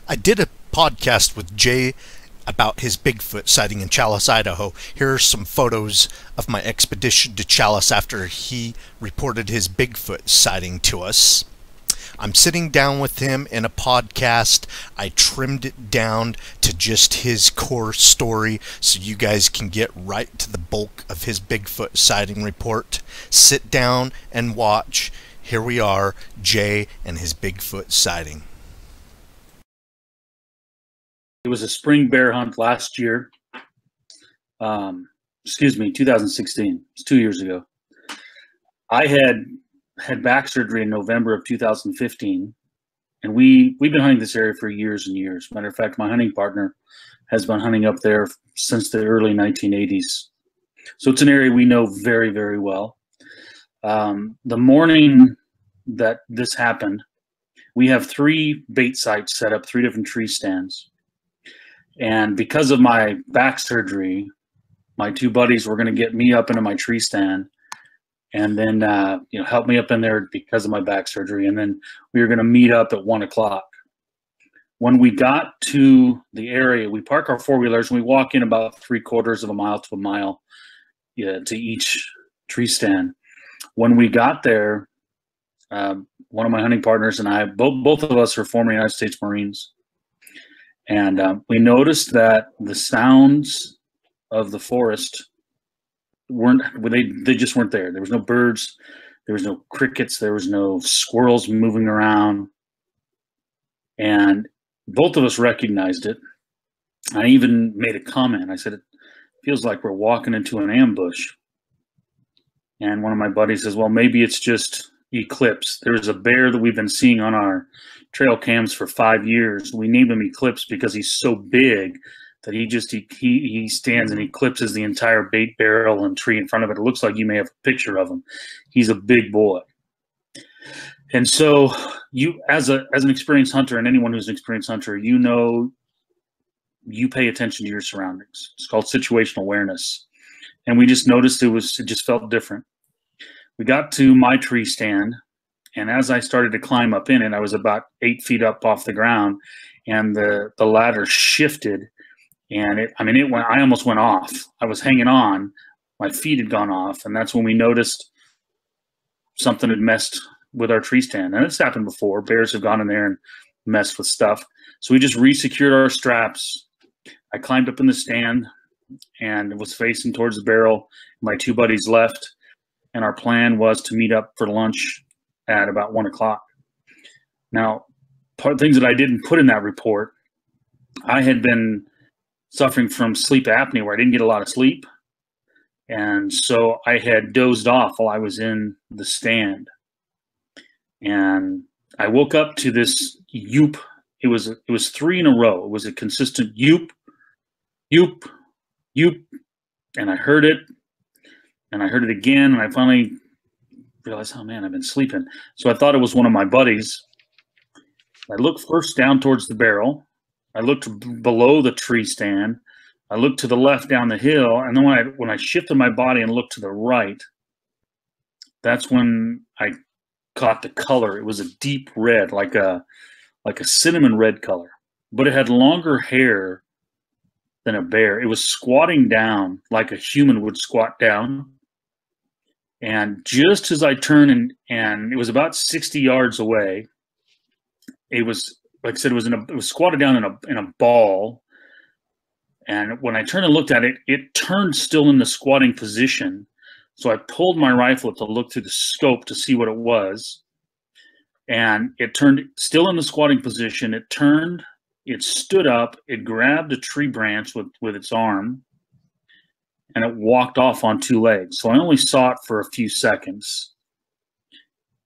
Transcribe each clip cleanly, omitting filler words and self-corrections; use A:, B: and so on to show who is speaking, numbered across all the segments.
A: I did a podcast with Jay about his Bigfoot sighting in Challis, Idaho. Here are some photos of my expedition to Challis after he reported his Bigfoot sighting to us. I'm sitting down with him in a podcast. I trimmed it down to just his core story so you guys can get right to the bulk of his Bigfoot sighting report. Sit down and watch. Here we are, Jay and his Bigfoot sighting.
B: It was a spring bear hunt last year. 2016. It's 2 years ago. I had back surgery in November of 2015, and we've been hunting this area for years and years. Matter of fact, my hunting partner has been hunting up there since the early 1980s. So it's an area we know very, very well. The morning that this happened, we have 3 bait sites set up, 3 different tree stands. And because of my back surgery, my 2 buddies were going to get me up into my tree stand and then, help me up in there because of my back surgery. And then we were going to meet up at 1 o'clock. When we got to the area, we park our 4-wheelers and we walk in about 3/4 of a mile to a mile to each tree stand. When we got there, one of my hunting partners and I, both of us are former United States Marines. And we noticed that the sounds of the forest they just weren't there. There was no birds, there was no crickets, there was no squirrels moving around. And both of us recognized it. I even made a comment. I said, it feels like we're walking into an ambush. And one of my buddies says, well, maybe it's just Eclipse. There's a bear that we've been seeing on our trail cams for 5 years. We named him Eclipse because he's so big that he stands and eclipses the entire bait barrel and tree in front of it. It looks like you may have a picture of him. He's a big boy. And so you, as an experienced hunter, and anyone who's an experienced hunter, you pay attention to your surroundings. It's called situational awareness. And we just noticed it just felt different. We got to my tree stand, and as I started to climb up in it, I was about 8 feet up off the ground, and the ladder shifted, and I almost went off. I was hanging on, my feet had gone off, and that's when we noticed something had messed with our tree stand. And it's happened before. Bears have gone in there and messed with stuff. So we just re-secured our straps. I climbed up in the stand and was facing towards the barrel. My 2 buddies left. And our plan was to meet up for lunch at about 1 o'clock. Now, part of the things that I didn't put in that report, I had been suffering from sleep apnea where I didn't get a lot of sleep. And so I had dozed off while I was in the stand. And I woke up to this yoop. It was 3 in a row. It was a consistent yoop, yoop, yoop. And I heard it. And I heard it again, and I finally realized, oh man, I've been sleeping. So I thought it was one of my buddies. I looked first down towards the barrel. I looked below the tree stand. I looked to the left down the hill, and then when I shifted my body and looked to the right, that's when I caught the color. It was a deep red, like a cinnamon red color, but it had longer hair than a bear. It was squatting down like a human would squat down. And just as I turned and it was about 60 yards away, it was, like I said, it was squatted down in a ball. And when I turned and looked at it, it turned still in the squatting position. So I pulled my rifle to look through the scope to see what it was. And it turned still in the squatting position. It turned, it stood up, it grabbed a tree branch with its arm, and it walked off on 2 legs. So I only saw it for a few seconds.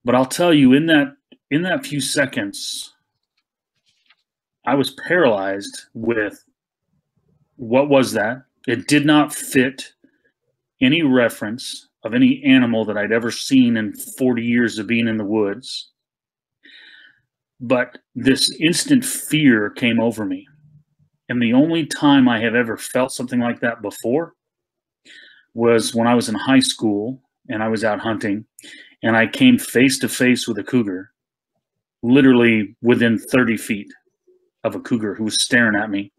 B: But I'll tell you, in that few seconds, I was paralyzed with, what was that? It did not fit any reference of any animal that I'd ever seen in 40 years of being in the woods. But this instant fear came over me. And the only time I have ever felt something like that before was when I was in high school and I was out hunting, and I came face to face with a cougar, literally within 30 feet. of a cougar who was staring at me.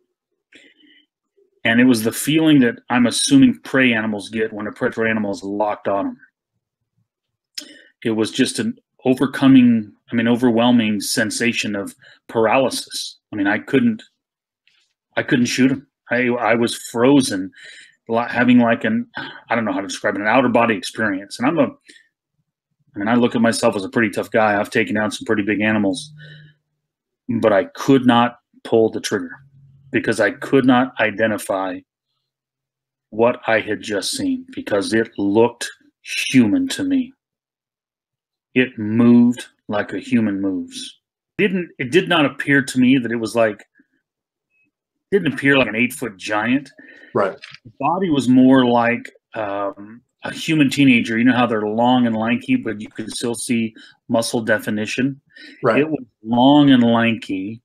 B: And it was the feeling that I'm assuming prey animals get when a predatory animal is locked on them. It was just an overwhelming sensation of paralysis. I mean, I couldn't shoot him. I was frozen, having like I don't know how to describe it, an outer body experience. And I look at myself as a pretty tough guy. I've taken down some pretty big animals, but I could not pull the trigger because I could not identify what I had just seen because it looked human to me. It moved like a human moves. It did not appear to me that it was like, didn't appear like an 8-foot giant.
C: Right.
B: The body was more like a human teenager. You know how they're long and lanky, but you can still see muscle definition.
C: Right.
B: It was long and lanky.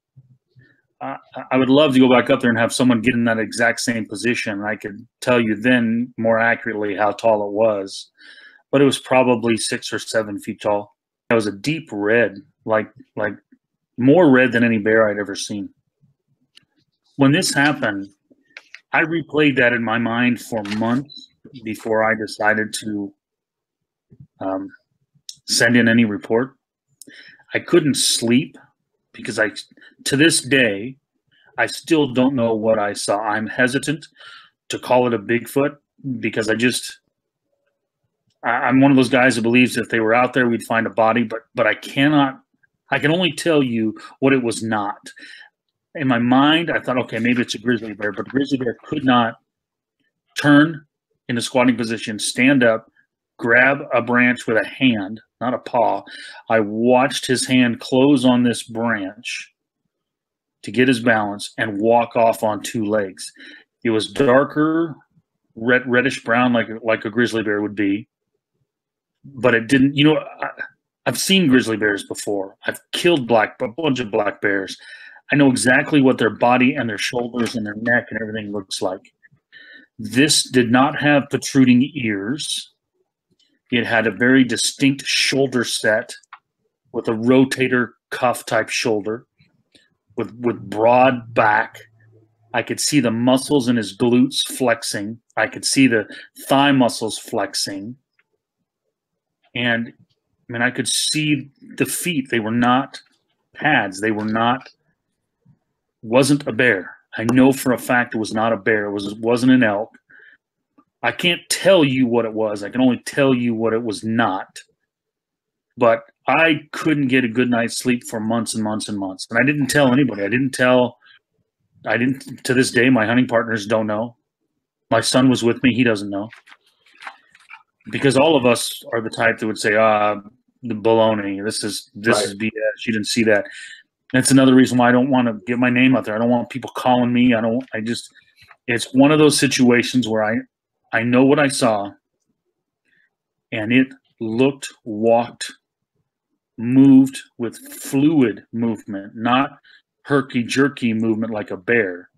B: I would love to go back up there and have someone get in that exact same position. I could tell you then more accurately how tall it was, but it was probably 6 or 7 feet tall. It was a deep red, like more red than any bear I'd ever seen. When this happened, I replayed that in my mind for months before I decided to send in any report. I couldn't sleep because to this day, I still don't know what I saw. I'm hesitant to call it a Bigfoot because I'm one of those guys who believes if they were out there, we'd find a body, but I can only tell you what it was not. In my mind, I thought, okay, maybe it's a grizzly bear, but a grizzly bear could not turn in a squatting position, stand up, grab a branch with a hand, not a paw. I watched his hand close on this branch to get his balance and walk off on 2 legs. It was darker, reddish brown, like a grizzly bear would be, but it didn't. You know, I've seen grizzly bears before. I've killed a bunch of black bears. I know exactly what their body and their shoulders and their neck and everything looks like. This did not have protruding ears. It had a very distinct shoulder set with a rotator cuff type shoulder with broad back. I could see the muscles in his glutes flexing. I could see the thigh muscles flexing. And I mean, I could see the feet. They were not pads. They were not, wasn't a bear. I know for a fact it was not a bear. It wasn't an elk. I can't tell you what it was. I can only tell you what it was not. But I couldn't get a good night's sleep for months and months and months. And I didn't tell anybody. To this day, my hunting partners don't know. My son was with me. He doesn't know. Because all of us are the type that would say, the baloney, this is BS. You didn't see that. That's another reason why I don't want to get my name out there. I don't want people calling me. It's one of those situations where I know what I saw, and it looked, walked, moved with fluid movement, not herky-jerky movement like a bear.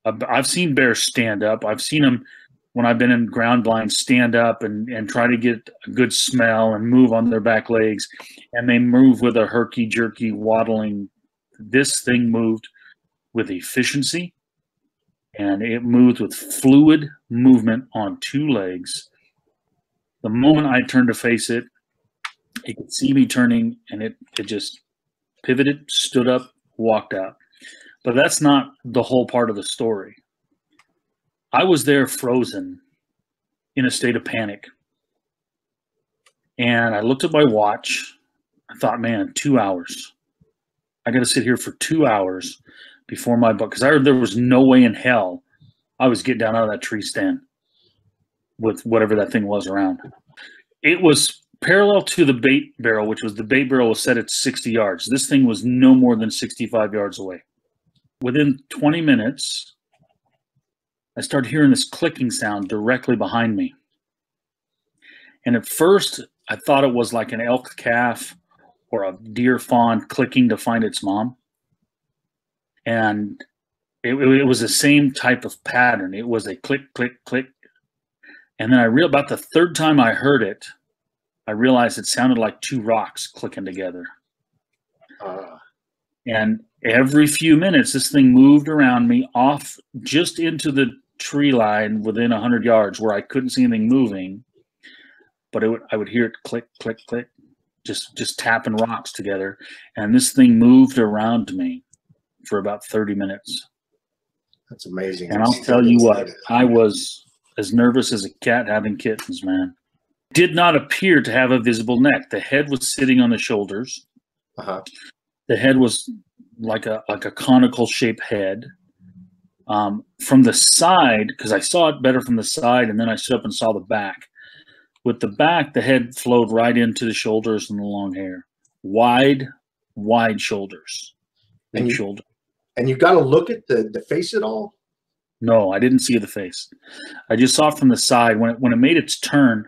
B: I've seen bears stand up. I've seen them when I've been in ground blind stand up and try to get a good smell and move on their back legs, and they move with a herky-jerky waddling. This thing moved with efficiency, and it moved with fluid movement on 2 legs. The moment I turned to face it, it could see me turning, and it just pivoted, stood up, walked out. But that's not the whole part of the story. I was there frozen in a state of panic. And I looked at my watch. I thought, man, 2 hours. I got to sit here for 2 hours before my buck, because I heard there was no way in hell I was getting down out of that tree stand with whatever that thing was around. It was parallel to the bait barrel, which was the bait barrel was set at 60 yards. This thing was no more than 65 yards away. Within 20 minutes, I started hearing this clicking sound directly behind me. And at first, I thought it was like an elk calf or a deer fawn clicking to find its mom. And it was the same type of pattern. It was a click, click, click. And then about the 3rd time I heard it, I realized it sounded like 2 rocks clicking together. And Every few minutes, this thing moved around me off just into the tree line within 100 yards where I couldn't see anything moving, but I would hear it click, click, click, just tapping rocks together. And this thing moved around me for about 30 minutes.
C: That's amazing.
B: And I'll tell you what, I was as nervous as a cat having kittens, man. Did not appear to have a visible neck. The head was sitting on the shoulders. The head was like a conical shaped head. From the side, because I saw it better from the side, and then I stood up and saw the back. With the back, the head flowed right into the shoulders and the long hair. Wide shoulders. Big shoulder.
C: And you got to look at the face at all?
B: No, I didn't see the face. I just saw it from the side. When it made its turn,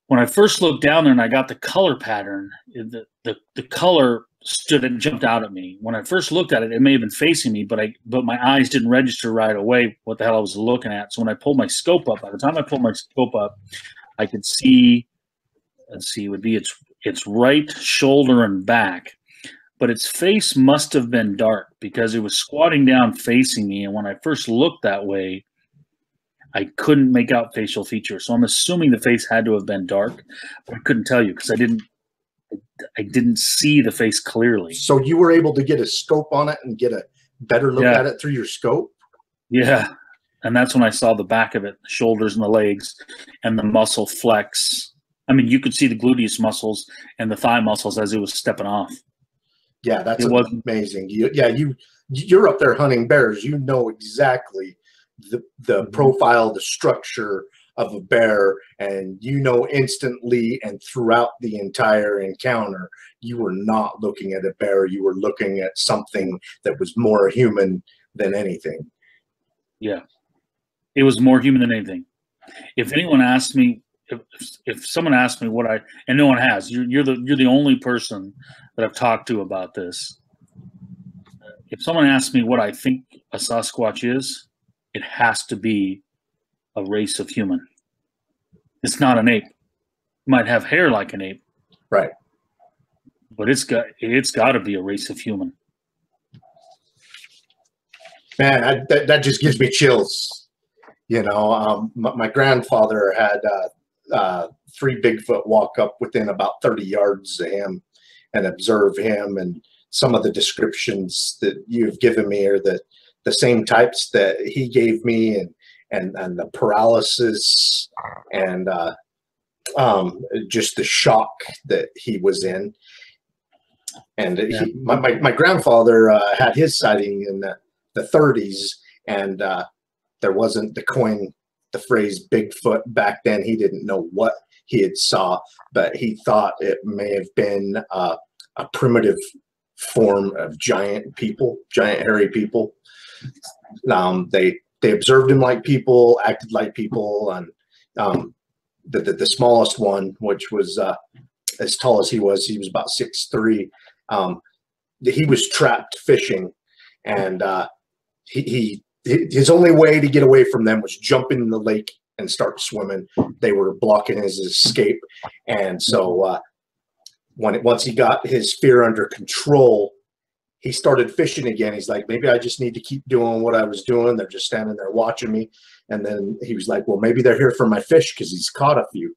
B: when I first looked down there and I got the color pattern, the color stood and jumped out at me. When I first looked at it, it may have been facing me, but my eyes didn't register right away what the hell I was looking at. So when I pulled my scope up, by the time I pulled my scope up, I could see, let's see, it would be its right shoulder and back. But its face must have been dark because it was squatting down facing me. And when I first looked that way, I couldn't make out facial features. So I'm assuming the face had to have been dark, but I couldn't tell you because I didn't see the face clearly.
C: So you were able to get a scope on it and get a better look at it through your scope?
B: Yeah. And that's when I saw the back of it, the shoulders and the legs and the muscle flex. I mean, you could see the gluteus muscles and the thigh muscles as it was stepping off.
C: Yeah, that's amazing. You're up there hunting bears. You know exactly the profile, the structure of a bear, and you know instantly and throughout the entire encounter, you were not looking at a bear. You were looking at something that was more human than anything. Yeah.
B: It was more human than anything. If anyone asked me, if someone asked me what and no one has, you're the only person that I've talked to about this. If someone asks me what I think a Sasquatch is, it has to be a race of human. It's not an ape. It might have hair like an ape,
C: right?
B: But it's got to be a race of human.
C: Man, that just gives me chills. You know, my grandfather had 3 Bigfoot walk up within about 30 yards of him and observe him. And some of the descriptions that you've given me are the same types that he gave me, and the paralysis and just the shock that he was in. And my grandfather had his sighting in the 30s, and there wasn't the phrase Bigfoot back then. He didn't know what he had saw, but he thought it may have been a primitive form of giant hairy people. They observed him like people, acted like people, and the smallest one, which was as tall as he was about 6'3". He was trapped fishing, and his only way to get away from them was jump in the lake and start swimming. They were blocking his escape. And so once he got his fear under control, he started fishing again. He's like, maybe I just need to keep doing what I was doing. They're just standing there watching me. And then he was like, well, maybe they're here for my fish, because he's caught a few.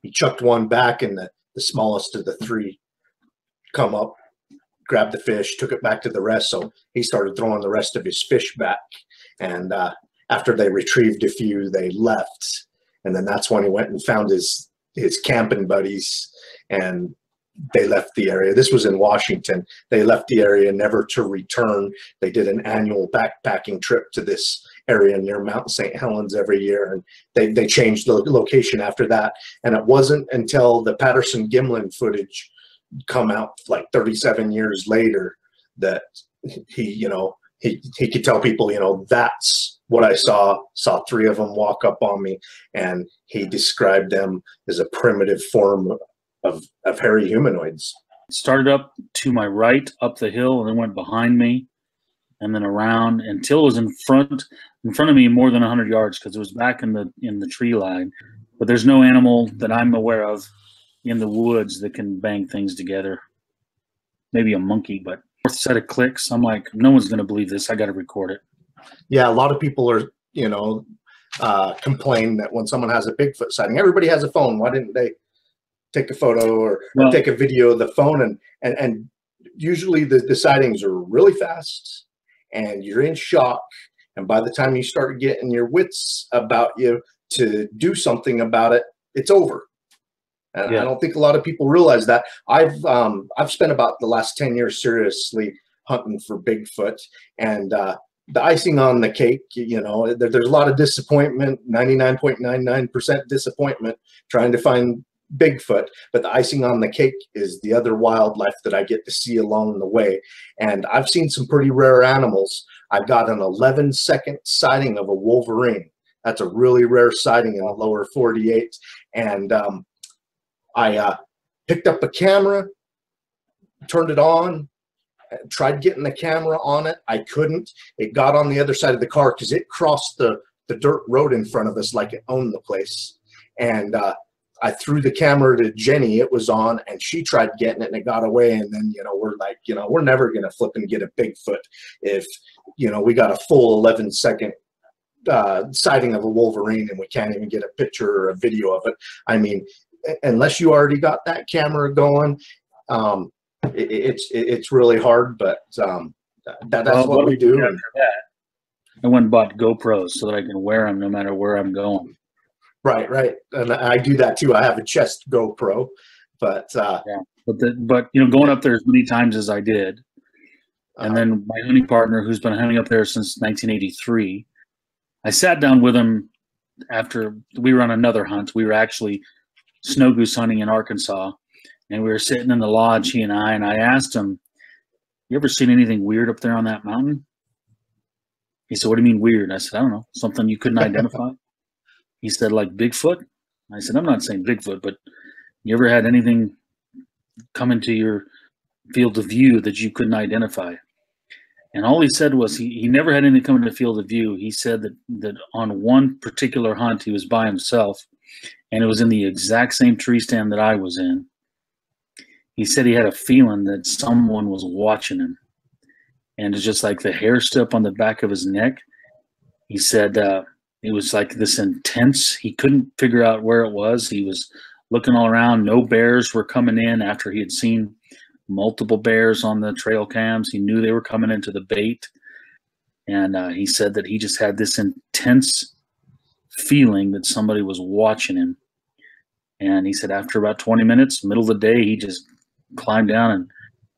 C: He chucked one back, and the smallest of the 3 come up, grabbed the fish, took it back to the rest. So he started throwing the rest of his fish back. And after they retrieved a few, they left. And then that's when he went and found his camping buddies, and they left the area. This was in Washington. They left the area never to return. They did an annual backpacking trip to this area near Mount St. Helens every year, and they changed the location after that. And it wasn't until the Patterson-Gimlin footage come out like 37 years later that he could tell people, that's what I saw 3 of them walk up on me, and he described them as a primitive form of hairy humanoids.
B: It started up to my right up the hill, and then went behind me, and then around until it was in front of me more than 100 yards, because it was back in the tree line. But there's no animal that I'm aware of in the woods that can bang things together. Maybe a monkey, but fourth set of clicks, I'm like, no one's going to believe this. I got to record it.
C: Yeah, a lot of people are, complain that when someone has a Bigfoot sighting, everybody has a phone. Why didn't they take a photo or take a video of the phone? And usually the sightings are really fast and you're in shock. And by the time you start getting your wits about you to do something about it, it's over. And I don't think a lot of people realize that. I've spent about the last 10 years seriously hunting for Bigfoot, and the icing on the cake, there's a lot of disappointment, 99.99% disappointment trying to find Bigfoot, but the icing on the cake is the other wildlife that I get to see along the way. And I've seen some pretty rare animals. I got an 11-second sighting of a wolverine. That's a really rare sighting in the lower 48. And I picked up a camera, turned it on, tried getting the camera on it. I couldn't. It got on the other side of the car because it crossed the dirt road in front of us like it owned the place. And I threw the camera to Jenny. It was on, and she tried getting it, and it got away. And then, we're like, we're never going to flip and get a Bigfoot if, we got a full 11-second sighting of a wolverine and we can't even get a picture or a video of it. I mean, unless you already got that camera going, it's really hard, but that's what we do.
B: After that, I went and bought GoPros so that I can wear them no matter where I'm going.
C: Right, and I do that too. I have a chest GoPro, but
B: going up there as many times as I did, and then my hunting partner, who's been hunting up there since 1983, I sat down with him after we were on another hunt. We were actually snow goose hunting in Arkansas. And we were sitting in the lodge, he and I asked him, "You ever seen anything weird up there on that mountain?" He said, "What do you mean weird?" I said, "I don't know. Something you couldn't identify?" He said, "Like Bigfoot?" I said, "I'm not saying Bigfoot, but you ever had anything come into your field of view that you couldn't identify?" And all he said was he never had anything come into field of view. He said that on one particular hunt, he was by himself, and it was in the exact same tree stand that I was in. He said he had a feeling that someone was watching him, and it's just like the hair stood up on the back of his neck. He said it was like this intense. He couldn't figure out where it was. He was looking all around. No bears were coming in after he had seen multiple bears on the trail cams. He knew they were coming into the bait, and he said that he just had this intense feeling that somebody was watching him. And he said after about 20 minutes, middle of the day, he just climbed down and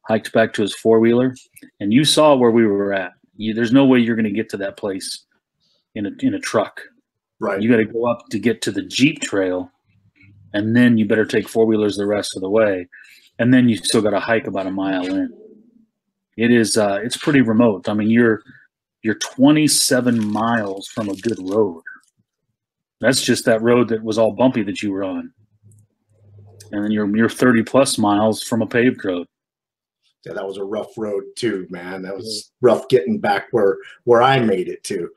B: hiked back to his four-wheeler. And you saw where we were at. There's no way you're going to get to that place in a truck.
C: Right.
B: You got to go up to get to the Jeep trail, and then you better take four-wheelers the rest of the way. And then you still got to hike about a mile in. It is it's pretty remote. I mean, you're 27 miles from a good road. That's just that road that was all bumpy that you were on. And then you're 30 plus miles from a paved road.
C: Yeah, that was a rough road too, man. That was rough getting back where I made it to.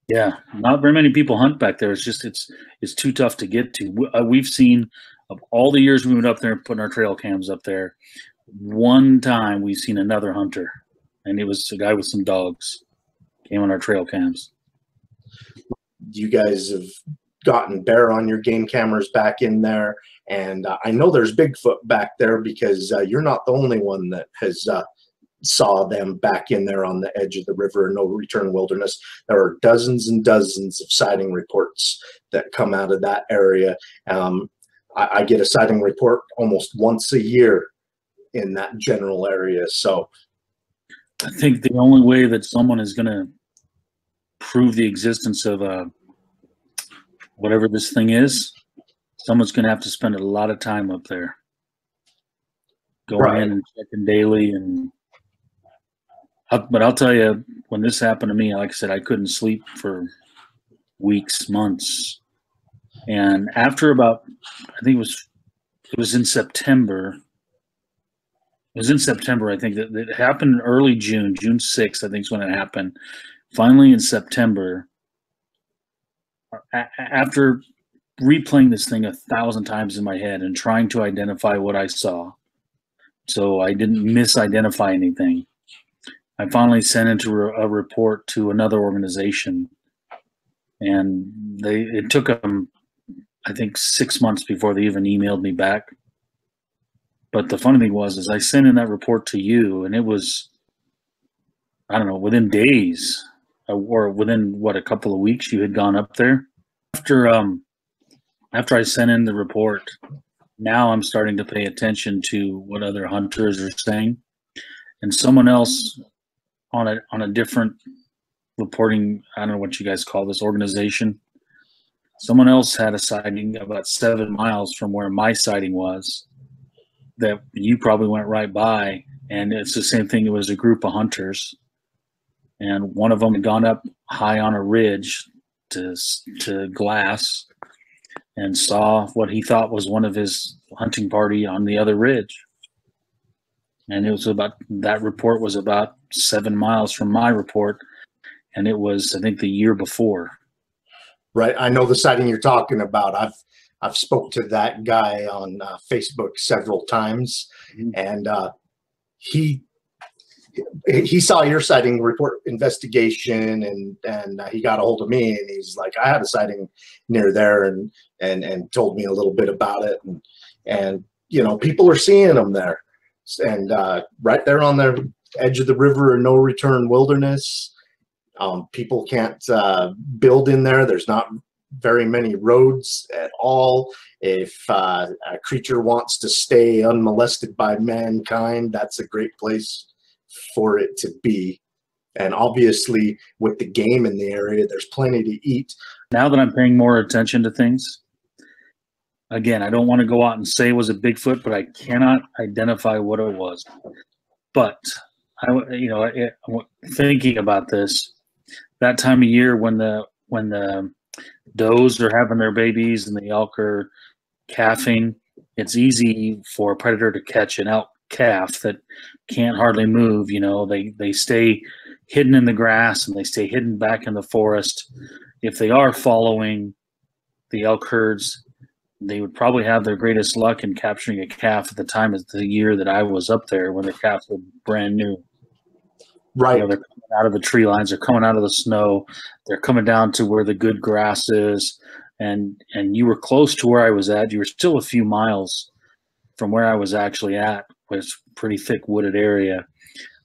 B: Yeah, not very many people hunt back there. It's just it's too tough to get to. We've seen, of all the years we went up there and putting our trail cams up there, one time we've seen another hunter, and it was a guy with some dogs came on our trail cams.
C: You guys have gotten bear on your game cameras back in there, and I know there's Bigfoot back there because you're not the only one that has saw them back in there on the edge of the river, no return wilderness. There are dozens and dozens of sighting reports that come out of that area. I get a sighting report almost once a year in that general area. So
B: I think the only way that someone is going to prove the existence of whatever this thing is, someone's going to have to spend a lot of time up there, going in and checking daily. But I'll tell you, when this happened to me, like I said, I couldn't sleep for weeks, months. And after about, I think it was in September. It was in September, I think. That it happened early June 6th, I think is when it happened. Finally in September, after replaying this thing 1,000 times in my head and trying to identify what I saw, so I didn't misidentify anything, I finally sent into a report to another organization, and it took them, I think, 6 months before they even emailed me back. But the funny thing was I sent in that report to you, and it was, I don't know, within days, or within what, a couple of weeks, you had gone up there. After I sent in the report, now I'm starting to pay attention to what other hunters are saying, and someone else on a different reporting, I don't know what you guys call this organization, someone else had a sighting about 7 miles from where my sighting was that you probably went right by, and it's the same thing. It was a group of hunters, and one of them had gone up high on a ridge to glass and saw what he thought was one of his hunting party on the other ridge. And it was that report was about 7 miles from my report, and it was, I think, the year before.
C: Right. I know the sighting you're talking about. I've spoke to that guy on Facebook several times, and he saw your sighting report investigation, and he got a hold of me, and he's like, I had a sighting near there, and told me a little bit about it, and you know, people are seeing them there, and right there on the edge of the river in no return wilderness. People can't build in there. There's not very many roads at all. If a creature wants to stay unmolested by mankind, that's a great place for it to be. And obviously, with the game in the area, there's plenty to eat.
B: Now that I'm paying more attention to things, again, I don't want to go out and say it was a Bigfoot, but I cannot identify what it was. But thinking about this, that time of year when the does are having their babies and the elk are calving, it's easy for a predator to catch an elk calf that can't hardly move. You know, they stay hidden in the grass, and they stay hidden back in the forest. If they are following the elk herds, they would probably have their greatest luck in capturing a calf at the time of the year that I was up there, when the calves were brand new.
C: Right.
B: You know, they're coming out of the tree lines, they're coming out of the snow, they're coming down to where the good grass is, and you were close to where I was at. You were still a few miles from where I was actually at, which was a pretty thick wooded area.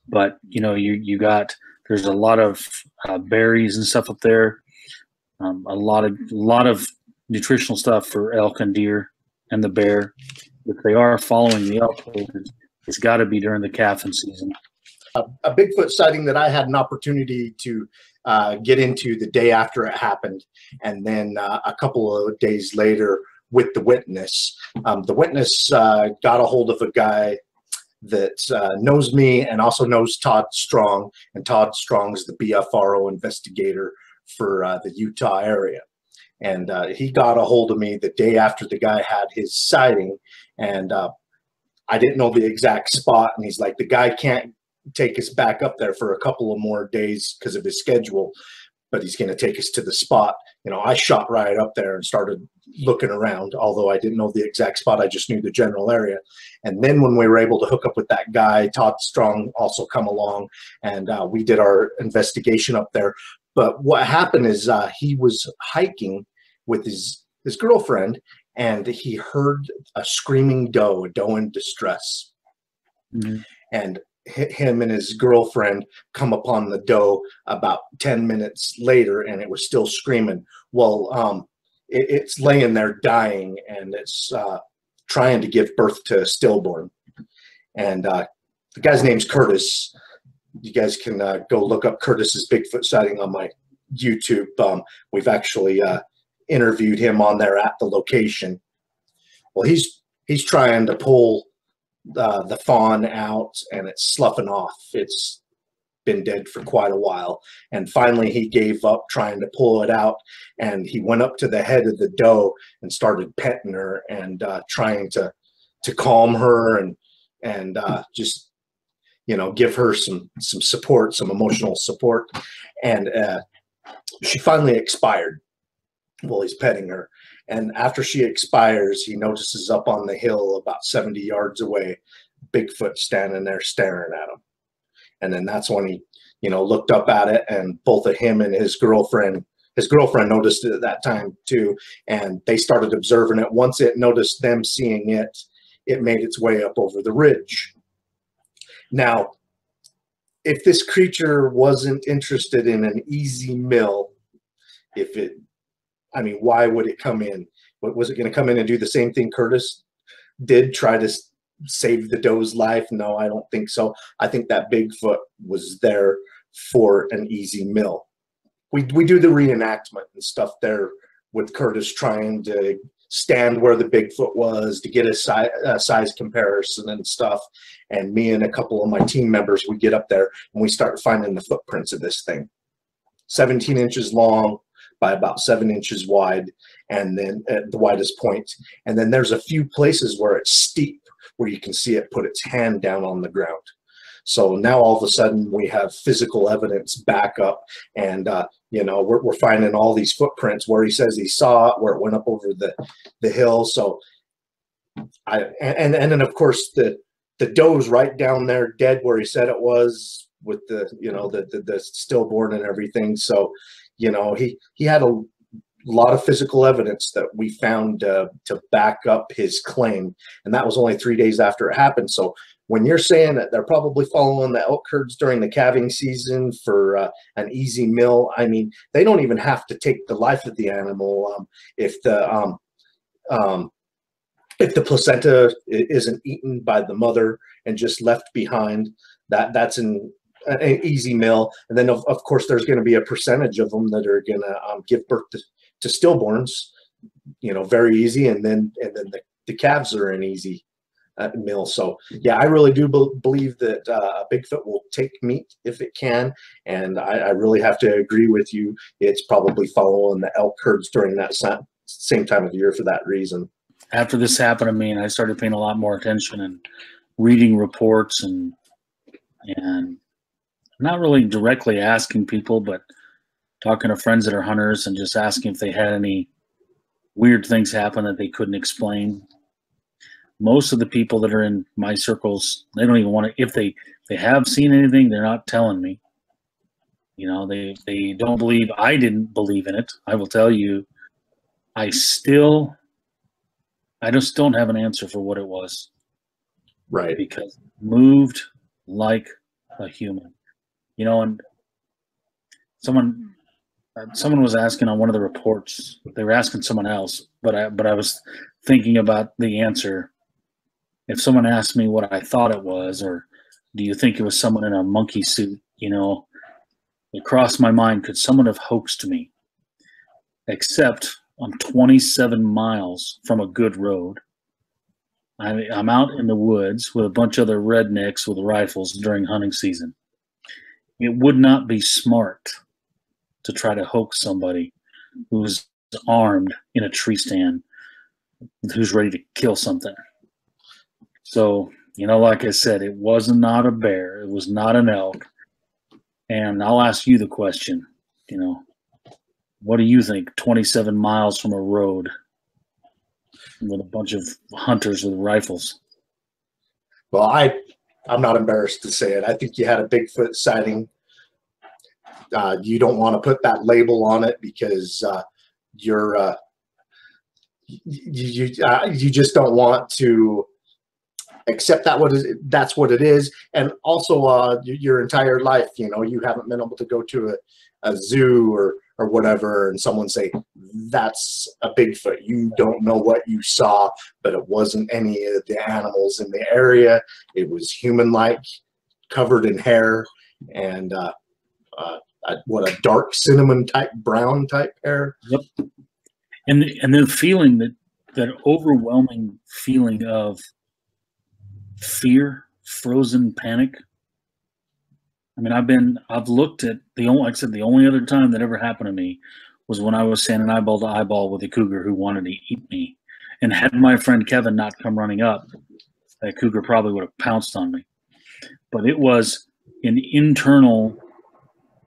B: But you know, there's a lot of berries and stuff up there, a lot of nutritional stuff for elk and deer and the bear. If they are following the elk, it's got to be during the calving season.
C: A Bigfoot sighting that I had an opportunity to get into the day after it happened, and then a couple of days later with the witness. The witness got a hold of a guy that knows me and also knows Todd Strong, and Todd Strong is the BFRO investigator for the Utah area. And he got a hold of me the day after the guy had his sighting, and I didn't know the exact spot, and he's like, the guy can't take us back up there for a couple of more days because of his schedule, but he's going to take us to the spot. You know, I shot right up there and started looking around, although I didn't know the exact spot. I just knew the general area. And then when we were able to hook up with that guy, Todd Strong also come along, and we did our investigation up there. But what happened is he was hiking with his girlfriend, and he heard a screaming doe, a doe in distress. Mm-hmm. And him and his girlfriend come upon the doe about 10 minutes later, and it was still screaming. Well, it's laying there dying, and it's trying to give birth to a stillborn. And the guy's name's Curtis. You guys can go look up Curtis's Bigfoot sighting on my YouTube. We've actually interviewed him on there at the location. Well, he's trying to pull the fawn out, and it's sloughing off. It's been dead for quite a while, and finally he gave up trying to pull it out, and he went up to the head of the doe and started petting her and trying to calm her and just, you know, give her some support, some emotional support. And she finally expired while he's petting her. And after she expires, he notices up on the hill about 70 yards away, Bigfoot standing there staring at him. And then that's when he, looked up at it, and both of him and his girlfriend noticed it at that time too. And they started observing it. Once it noticed them seeing it, it made its way up over the ridge. Now, if this creature wasn't interested in an easy meal, why would it come in? Was it going to come in and do the same thing Curtis did, try to save the doe's life? No, I don't think so. I think that Bigfoot was there for an easy meal. We do the reenactment and stuff there with Curtis trying to stand where the Bigfoot was to get a size comparison and stuff. And me and a couple of my team members, we get up there and we start finding the footprints of this thing. 17 inches long by about 7 inches wide, and then at the widest point. And then there's a few places where it's steep, where you can see it put its hand down on the ground. So now all of a sudden we have physical evidence back up, and we're finding all these footprints where he says he saw it, where it went up over the hill. So and then of course the doe's right down there dead where he said it was, with the stillborn and everything. So he had a lot of physical evidence that we found to back up his claim, and that was only 3 days after it happened. So when you're saying that they're probably following the elk herds during the calving season for an easy meal, I mean, they don't even have to take the life of the animal. If the placenta isn't eaten by the mother and just left behind, that's an easy meal. And then of course there's going to be a percentage of them that are going to give birth to stillborns, very easy, and then the calves are an easy meal. So yeah, I really do believe that a Bigfoot will take meat if it can, and I really have to agree with you. It's probably following the elk herds during that same time of year for that reason.
B: After this happened to me, and I started paying a lot more attention and reading reports and not really directly asking people, but talking to friends that are hunters and just asking if they had any weird things happen that they couldn't explain. Most of the people that are in my circles, they don't even want to, if they have seen anything, they're not telling me. They don't believe. I didn't believe in it. I will tell you, I just don't have an answer for what it was.
C: Right.
B: Because it moved like a human. And someone was asking on one of the reports, they were asking someone else, but I was thinking about the answer. If someone asked me what I thought it was, or do you think it was someone in a monkey suit, it crossed my mind, could someone have hoaxed me? Except I'm 27 miles from a good road. I'm out in the woods with a bunch of other rednecks with rifles during hunting season. It would not be smart to try to hoax somebody who's armed in a tree stand, who's ready to kill something. So, like I said, it was not a bear. It was not an elk. And I'll ask you the question, what do you think 27 miles from a road with a bunch of hunters with rifles?
C: Well, I'm not embarrassed to say it. I think you had a Bigfoot sighting. You don't want to put that label on it because you just don't want to accept that's what it is. And also your entire life, you haven't been able to go to a zoo or whatever, and someone say that's a Bigfoot. You don't know what you saw, but it wasn't any of the animals in the area. It was human-like, covered in hair, and what, a dark cinnamon type, brown type hair.
B: Yep. And the feeling that overwhelming feeling of fear, frozen panic. I mean, I've looked at the only other time that ever happened to me was when I was standing eyeball to eyeball with a cougar who wanted to eat me. And had my friend Kevin not come running up, that cougar probably would have pounced on me. But it was an internal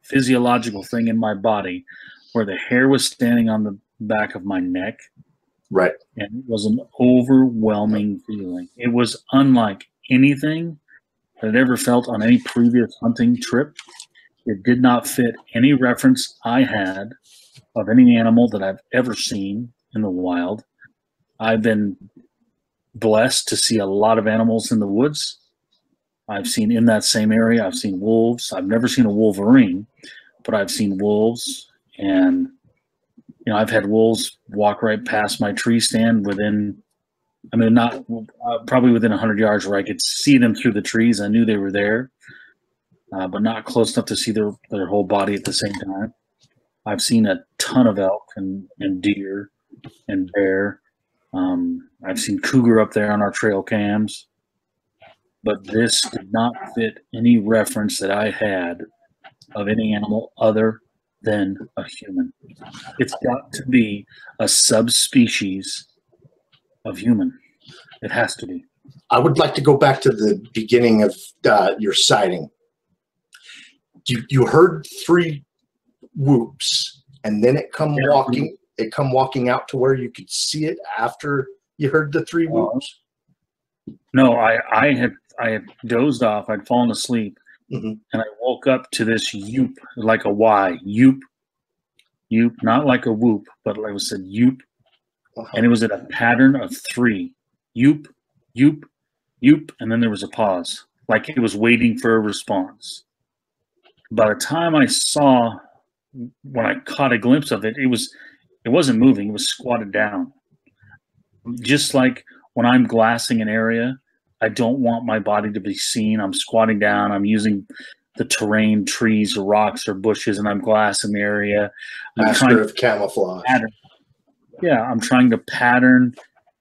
B: physiological thing in my body where the hair was standing on the back of my neck.
C: Right.
B: And it was an overwhelming feeling. It was unlike anything that I'd ever felt on any previous hunting trip. It did not fit any reference I had of any animal that I've ever seen in the wild. I've been blessed to see a lot of animals in the woods. I've seen in that same area, I've seen wolves. I've never seen a wolverine, but I've seen wolves. And, you know, I've had wolves walk right past my tree stand within, I mean, not probably within 100 yards where I could see them through the trees. I knew they were there, but not close enough to see their whole body at the same time. I've seen a ton of elk and deer and bear. I've seen cougar up there on our trail cams. But this did not fit any reference that I had of any animal other than a human. It's got to be a subspecies of human. It has to be.
C: I would like to go back to the beginning of your sighting. You heard 3 whoops, and then it come walking out to where you could see it after you heard the 3 whoops.
B: No, I had dozed off. I'd fallen asleep, and I woke up to this yoop, like a Y, yoop, not like a whoop, but like I said, yoop, and it was in a pattern of 3, yoop, yoop, yoop, and then there was a pause, like it was waiting for a response. By the time I saw, when I caught a glimpse of it, it wasn't moving. It was squatted down, just like when I'm glassing an area. I don't want my body to be seen. I'm squatting down. I'm using the terrain, trees or rocks or bushes, and I'm glassing the area.
C: Master of camouflage.
B: Yeah, I'm trying to pattern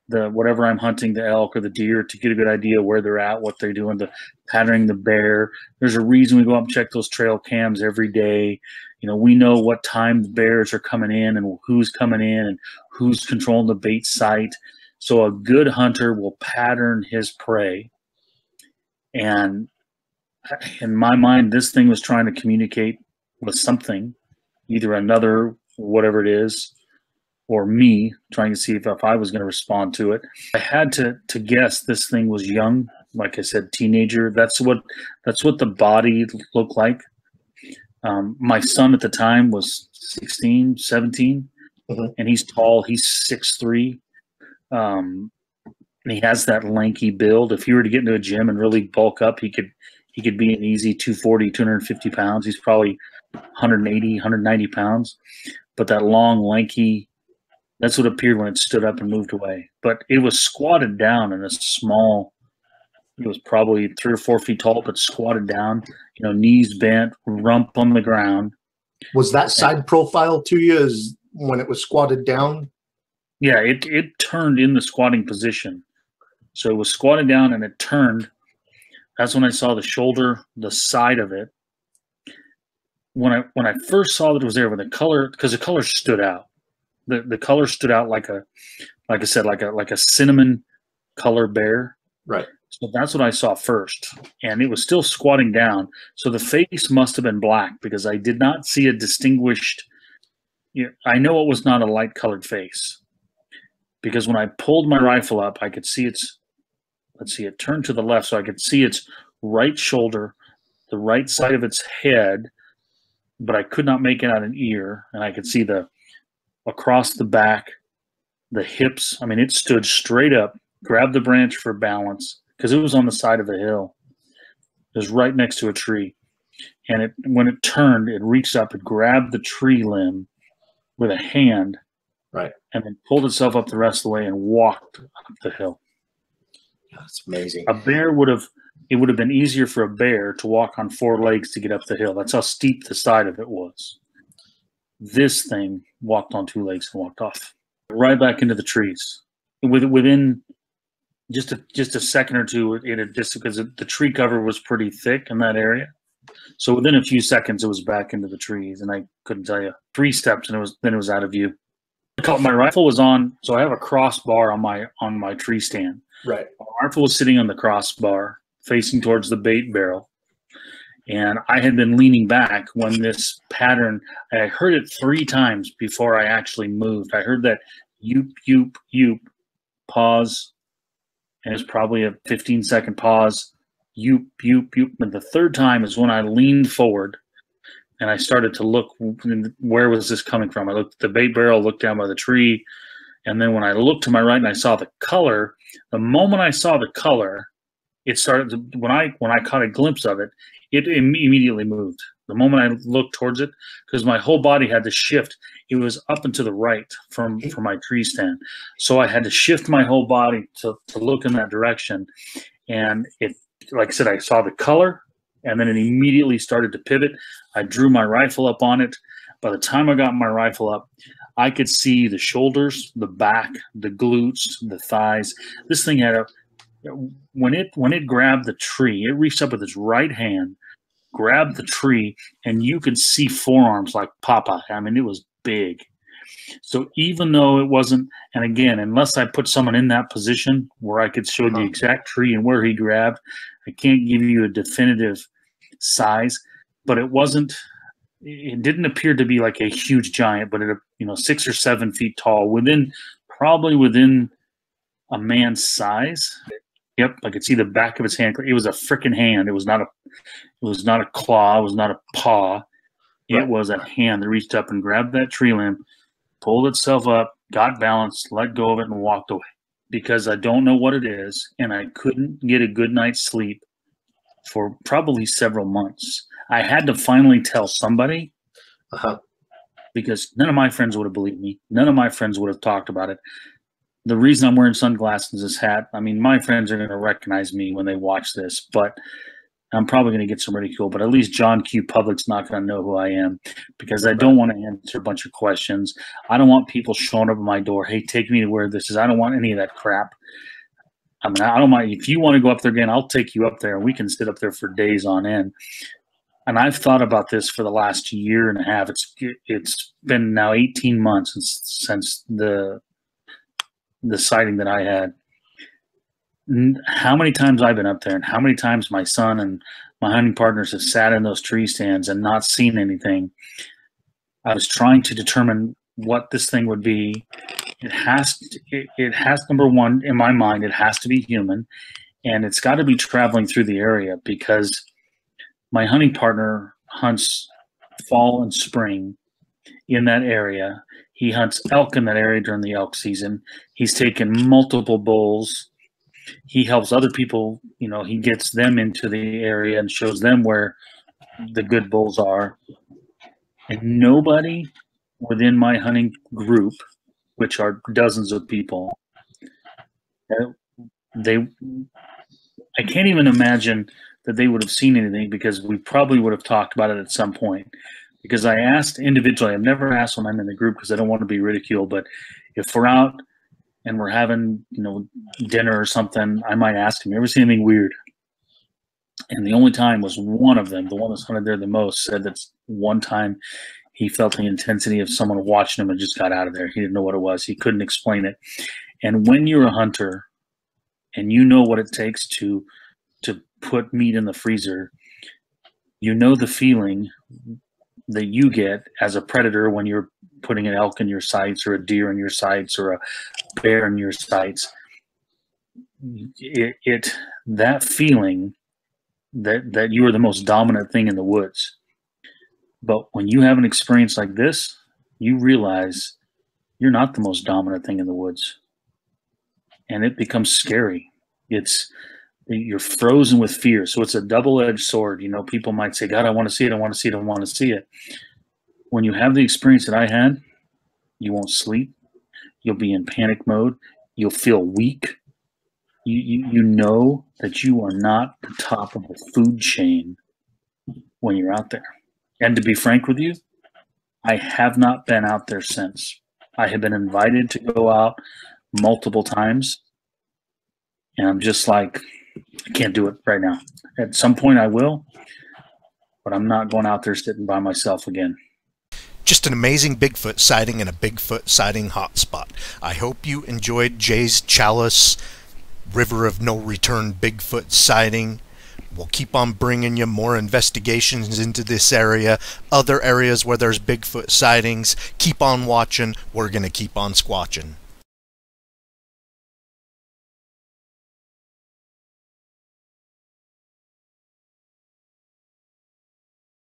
B: whatever I'm hunting, the elk or the deer, to get a good idea where they're at, what they're doing, patterning the bear. There's a reason we go up and check those trail cams every day. You know, we know what time the bears are coming in and who's coming in and who's controlling the bait site. So a good hunter will pattern his prey. And in my mind, this thing was trying to communicate with something, either another, whatever it is, or me trying to see if I was going to respond to it. I had to guess this thing was young, like I said, teenager. That's what the body looked like. My son at the time was 16, 17, and he's tall. He's 6'3". And he has that lanky build. If you were to get into a gym and really bulk up, he could be an easy 240, 250 pounds. He's probably 180, 190 pounds. But that long, lanky, that's what appeared when it stood up and moved away. But it was squatted down in a small, it was probably 3 or 4 feet tall, but squatted down, you know, knees bent, rump on the ground.
C: Was that side profile to you as when it was squatted down?
B: Yeah, it turned in the squatting position. So it was squatted down and it turned. That's when I saw the shoulder, the side of it. When I first saw that it was there with the color, because the color stood out. The color stood out like I said, like a cinnamon color bear.
C: Right.
B: So that's what I saw first. And it was still squatting down. So the face must have been black, because I did not see a distinguished, I know it was not a light colored face. Because when I pulled my rifle up, I could see it turned to the left, so I could see its right shoulder, the right side of its head, but I could not make it out an ear, and I could see across the back, the hips. I mean, it stood straight up, grabbed the branch for balance, because it was on the side of a hill. It was right next to a tree, and when it turned, it reached up and grabbed the tree limb with a hand.
C: Right.
B: And then pulled itself up the rest of the way and walked up the hill.
C: That's amazing.
B: It would have been easier for a bear to walk on 4 legs to get up the hill. That's how steep the side of it was. This thing walked on 2 legs and walked off. Right back into the trees. Within just a second or two, it had just, because the tree cover was pretty thick in that area. So within a few seconds, it was back into the trees, and I couldn't tell you. 3 steps, and it was out of view. My rifle was on, so I have a crossbar on my tree stand.
C: Right.
B: My rifle was sitting on the crossbar, facing towards the bait barrel, and I had been leaning back when this pattern. I heard it 3 times before I actually moved. I heard that yoop, yoop, yoop, pause, and it was probably a 15-second pause, you. And the third time is when I leaned forward and I started to look, where was this coming from? I looked at the bait barrel, looked down by the tree, and then when I looked to my right and I saw the color, the moment I saw the color, it started to, when I caught a glimpse of it, it immediately moved. The moment I looked towards it, because my whole body had to shift, it was up and to the right from my tree stand. So I had to shift my whole body to look in that direction. And it, like I said, I saw the color, and then it immediately started to pivot. I drew my rifle up on it. By the time I got my rifle up, I could see the shoulders, the back, the glutes, the thighs. This thing had a, when it grabbed the tree, it reached up with its right hand, grabbed the tree, and you could see forearms like Papa. I mean, it was big. So even though it wasn't, and again, unless I put someone in that position where I could show the exact tree and where he grabbed, I can't give you a definitive size, but it wasn't, it didn't appear to be like a huge giant, but it, 6 or 7 feet tall, probably within a man's size. Yep, I could see the back of his hand. It was a freaking hand. It was not a claw. It was not a paw. It was a hand that reached up and grabbed that tree limb, pulled itself up, got balanced, let go of it, and walked away. Because I don't know what it is, and I couldn't get a good night's sleep for probably several months. I had to finally tell somebody, because none of my friends would have believed me. None of my friends would have talked about it. The reason I'm wearing sunglasses and this hat, I mean, my friends are going to recognize me when they watch this, but I'm probably going to get some ridicule, but at least John Q. Public's not going to know who I am, because I don't want to answer a bunch of questions. I don't want people showing up at my door, hey, take me to where this is. I don't want any of that crap. I mean, I don't mind. If you want to go up there again, I'll take you up there, and we can sit up there for days on end. And I've thought about this for the last year and a half. It's been now 18 months since the sighting that I had. How many times I've been up there, and how many times my son and my hunting partners have sat in those tree stands and not seen anything. I was trying to determine what this thing would be. It has, number one, in my mind, it has to be human, and it's got to be traveling through the area, because my hunting partner hunts fall and spring in that area. He hunts elk in that area during the elk season. He's taken multiple bulls. He helps other people, he gets them into the area and shows them where the good bulls are. And nobody within my hunting group, which are dozens of people, I can't even imagine that they would have seen anything, because we probably would have talked about it at some point. Because I asked individually, I've never asked when I'm in the group because I don't want to be ridiculed, but if we're out and we're having, dinner or something, I might ask him, you ever see anything weird? And the only time was one of them, the one that's hunted there the most, said that one time he felt the intensity of someone watching him and just got out of there. He didn't know what it was. He couldn't explain it. And when you're a hunter and you know what it takes to put meat in the freezer, you know the feeling that you get as a predator when you're putting an elk in your sights, or a deer in your sights, or a bear in your sights. That feeling that you are the most dominant thing in the woods. But when you have an experience like this, you realize you're not the most dominant thing in the woods, and it becomes scary. You're frozen with fear. So it's a double-edged sword. People might say, God, I want to see it. I want to see it. I want to see it. When you have the experience that I had, you won't sleep. You'll be in panic mode. You'll feel weak. You know that you are not the top of the food chain when you're out there. And to be frank with you, I have not been out there since. I have been invited to go out multiple times, and I'm just like, I can't do it right now. At some point I will, but I'm not going out there sitting by myself again.
A: Just an amazing Bigfoot sighting and a Bigfoot sighting hotspot. I hope you enjoyed Jay's Challis River of No Return Bigfoot sighting. We'll keep on bringing you more investigations into this area, other areas where there's Bigfoot sightings. Keep on watching. We're going to keep on squatching.